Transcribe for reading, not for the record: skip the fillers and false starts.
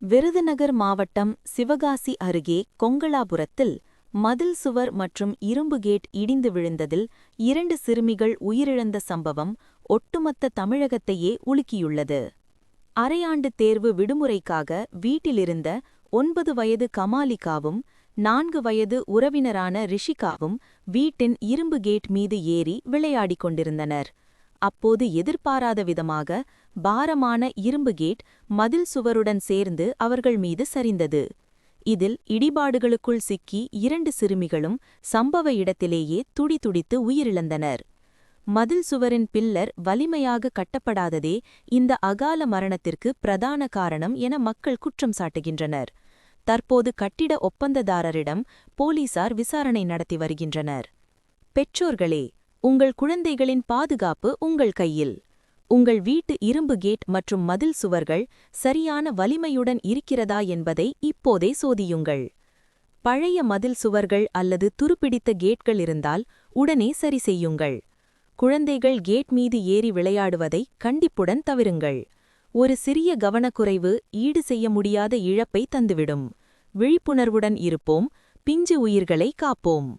விருதுநகர் மாவட்டம் சிவகாசி அருகே கொங்களாபுரத்தில் மதில் சுவர் மற்றும் இரும்பு கேட் இடிந்து விழுந்ததில் 2 சிறுமிகள் உயிரிழந்த சம்பவம் ஒட்டுமொத்த தமிழகத்தையே உலுக்கியுள்ளது. அரையாண்டு தேர்வு விடுமுறைக்காக வீட்டிலிருந்த 9 வயது கமாலிகாவும் 4 வயது உறவினரான ரிஷிகாவும் வீட்டின் இரும்பு கேட் மீது ஏறி விளையாடிக் கொண்டிருந்தனர். அப்போது எதிர்பாராத விதமாக பாரமான இரும்பு கேட் மதில் சுவருடன் சேர்ந்து அவர்கள் மீது சரிந்தது. இதில் இடிபாடுகளுக்குள் சிக்கி 2 சிறுமிகளும் சம்பவ இடத்திலேயே துடிதுடித்து உயிரிழந்தனர். மதில் சுவரின் பில்லர் வலிமையாக கட்டப்படாததே இந்த அகால மரணத்திற்கு பிரதான காரணம் என மக்கள் குற்றம் சாட்டுகின்றனர். தற்போது கட்டிட ஒப்பந்ததாரரிடம் போலீசார் விசாரணை நடத்தி வருகின்றனர். பெற்றோர்களே, உங்கள் குழந்தைகளின் பாதுகாப்பு உங்கள் கையில். உங்கள் வீட்டு இரும்பு கேட் மற்றும் மதில் சுவர்கள் சரியான வலிமையுடன் இருக்கிறதா என்பதை இப்போதே சோதியுங்கள். பழைய மதில் சுவர்கள் அல்லது துருப்பிடித்த கேட்கள் இருந்தால் உடனே சரி செய்யுங்கள். குழந்தைகள் கேட் மீது ஏறி விளையாடுவதை கண்டிப்புடன் தவிருங்கள். ஒரு சிறிய கவனக்குறைவு ஈடு செய்ய முடியாத இழப்பை தந்துவிடும். விழிப்புணர்வுடன் இருப்போம். பிஞ்சு உயிர்களை காப்போம்.